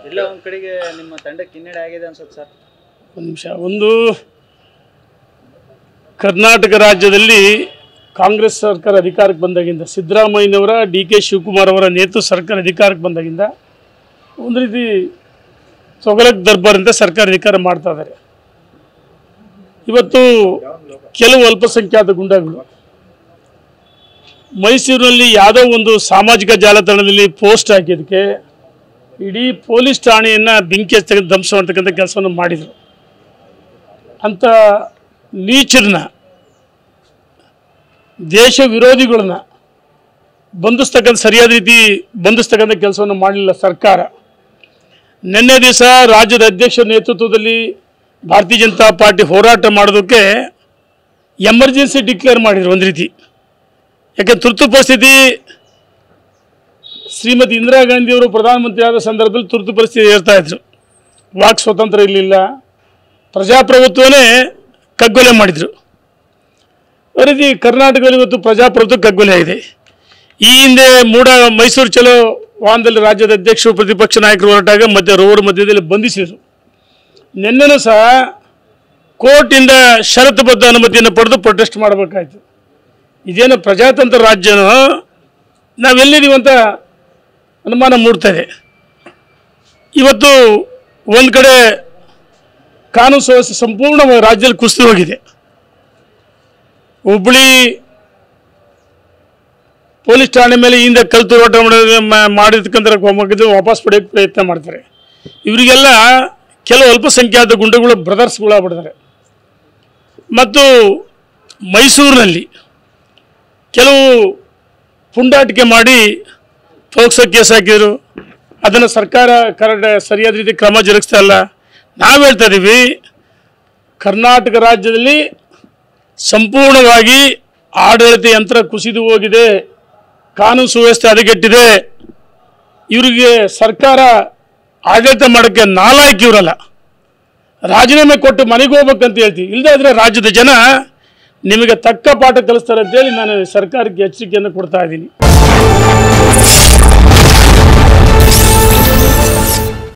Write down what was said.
ಎಲ್ಲ ಒಂದು ಕಡೆಗೆ ನಿಮ್ಮ ತಂಡಕ್ಕೆ ಹಿನ್ನಡೆ ಆಗಿದೆ ಅನ್ಸುತ್ತೆ ಸರ್. ಒಂದು ನಿಮಿಷ. ಒಂದು ಕರ್ನಾಟಕ ರಾಜ್ಯದಲ್ಲಿ ಕಾಂಗ್ರೆಸ್ ಸರ್ಕಾರ ಅಧಿಕಾರಕ್ಕೆ ಬಂದಾಗಿಂದ, ಸಿದ್ದರಾಮಯ್ಯನವರ DK ಶಿವಕುಮಾರ್ ಅವರ ನೇತೃತ್ವ ಸರ್ಕಾರ ಅಧಿಕಾರಕ್ಕೆ ಬಂದಾಗಿಂದ ಒಂದು ರೀತಿ ತೊಗಲಕ್ ದರ್ಬಾರ್ ಅಂತ ಸರ್ಕಾರ ಅಧಿಕಾರ ಮಾಡ್ತಾ ಇದ್ದಾರೆ. ಇವತ್ತು ಕೆಲವು ಅಲ್ಪಸಂಖ್ಯಾತ ಗುಂಡಾಗಳು ಮೈಸೂರಿನಲ್ಲಿ ಯಾವುದೋ ಒಂದು ಸಾಮಾಜಿಕ ಜಾಲತಾಣದಲ್ಲಿ ಪೋಸ್ಟ್ ಹಾಕಿದ್ದಕ್ಕೆ ಇಡೀ ಪೊಲೀಸ್ ಠಾಣೆಯನ್ನು ಬೆಂಕಿ ಹಚ್ಚತಕ್ಕಂಥ ಧ್ವಂಸ ಮಾಡ್ತಕ್ಕಂಥ ಕೆಲಸವನ್ನು ಮಾಡಿದರು. ಅಂಥ ನೀಚರನ್ನ, ದೇಶ ವಿರೋಧಿಗಳನ್ನ ಬಂಧಿಸ್ತಕ್ಕಂಥ ಸರಿಯಾದ ರೀತಿ ಬಂಧಿಸ್ತಕ್ಕಂಥ ಕೆಲಸವನ್ನು ಮಾಡಲಿಲ್ಲ ಸರ್ಕಾರ. ನಿನ್ನೆ ದಿವಸ ರಾಜ್ಯದ ಅಧ್ಯಕ್ಷರ ನೇತೃತ್ವದಲ್ಲಿ ಭಾರತೀಯ ಜನತಾ ಪಾರ್ಟಿ ಹೋರಾಟ ಮಾಡೋದಕ್ಕೆ ಎಮರ್ಜೆನ್ಸಿ ಡಿಕ್ಲೇರ್ ಮಾಡಿದರು ಒಂದು ರೀತಿ. ಯಾಕೆ ತುರ್ತು ಪರಿಸ್ಥಿತಿ, ಶ್ರೀಮತಿ ಇಂದಿರಾ ಗಾಂಧಿಯವರು ಪ್ರಧಾನಮಂತ್ರಿ ಆದ ಸಂದರ್ಭದಲ್ಲಿ ತುರ್ತು ಪರಿಸ್ಥಿತಿ ಹೇಳ್ತಾಯಿದ್ರು. ವಾಕ್ ಸ್ವಾತಂತ್ರ್ಯ ಇರಲಿಲ್ಲ, ಪ್ರಜಾಪ್ರಭುತ್ವನೇ ಕಗ್ಗೊಲೆ ಮಾಡಿದರು. ಅದೇ ರೀತಿ ಕರ್ನಾಟಕದಲ್ಲಿ ಇವತ್ತು ಪ್ರಜಾಪ್ರಭುತ್ವ ಕಗ್ಗೊಲೆ ಆಗಿದೆ. ಈ ಹಿಂದೆ ಮೈಸೂರು ಚಲೋ ವಾಹನದಲ್ಲಿ ರಾಜ್ಯದ ಅಧ್ಯಕ್ಷರು ಪ್ರತಿಪಕ್ಷ ನಾಯಕರು ಹೊರಟಾಗ ರೋಡ್ ಮಧ್ಯದಲ್ಲಿ ಬಂಧಿಸಿದರು. ನಿನ್ನೆನೂ ಸಹ ಕೋರ್ಟಿಂದ ಷರತ್ತುಬದ್ಧ ಅನುಮತಿಯನ್ನು ಪಡೆದು ಪ್ರೊಟೆಸ್ಟ್ ಮಾಡಬೇಕಾಯಿತು. ಇದೇನು ಪ್ರಜಾತಂತ್ರ ರಾಜ್ಯನೋ ನಾವೆಲ್ಲಿದ್ದೀವಂತ ಅನುಮಾನ ಮೂಡ್ತಾಯಿದೆ. ಇವತ್ತು ಒಂದು ಕಡೆ ಕಾನೂನು ಸುವ್ಯವಸ್ಥೆ ಸಂಪೂರ್ಣ ರಾಜ್ಯದಲ್ಲಿ ಕುಸಿದು ಹೋಗಿದೆ. ಹುಬ್ಬಳ್ಳಿ ಪೊಲೀಸ್ ಠಾಣೆ ಮೇಲೆ ಹಿಂದೆ ಕಲ್ಲು ತೂರಾಟ ಮಾಡಿರ್ತಕ್ಕಂಥ ವಾಪಸ್ ಪಡೆಯೋಕ್ಕೆ ಪ್ರಯತ್ನ ಮಾಡ್ತಾರೆ. ಇವರಿಗೆಲ್ಲ ಕೆಲವು ಅಲ್ಪಸಂಖ್ಯಾತ ಗುಂಡುಗಳು ಬ್ರದರ್ಸ್ಗಳಾಗ್ಬಿಡ್ತಾರೆ. ಮತ್ತು ಮೈಸೂರಿನಲ್ಲಿ ಕೆಲವು ಪುಂಡಾಟಿಕೆ ಮಾಡಿ ಪೋಕ್ಸೋ ಕೇಸ್ ಹಾಕಿದರು. ಅದನ್ನು ಸರ್ಕಾರ ಸರಿಯಾದ ರೀತಿ ಕ್ರಮ ಜರುಗಿಸ್ತಾ ಇಲ್ಲ. ನಾವು ಹೇಳ್ತಾ ಇದ್ದೀವಿ, ಕರ್ನಾಟಕ ರಾಜ್ಯದಲ್ಲಿ ಸಂಪೂರ್ಣವಾಗಿ ಆಡಳಿತ ಯಂತ್ರ ಕುಸಿದು ಹೋಗಿದೆ, ಕಾನೂನು ಸುವ್ಯವಸ್ಥೆ ಹದಗೆಟ್ಟಿದೆ. ಇವರಿಗೆ ಸರ್ಕಾರ ಆಡಳಿತ ಮಾಡೋಕ್ಕೆ ನಾಲಾಯಕ್ ಇವರಲ್ಲ. ರಾಜೀನಾಮೆ ಕೊಟ್ಟು ಮನೆಗೆ ಹೋಗ್ಬೇಕಂತ ಹೇಳ್ತೀವಿ. ಇಲ್ಲದೇ ಇದ್ರೆ ರಾಜ್ಯದ ಜನ ನಿಮಗೆ ತಕ್ಕ ಪಾಠ ಕಲಿಸ್ತಾರೆ ಅಂತೇಳಿ ನಾನು ಸರ್ಕಾರಕ್ಕೆ ಎಚ್ಚರಿಕೆಯನ್ನು ಕೊಡ್ತಾ ಇದ್ದೀನಿ.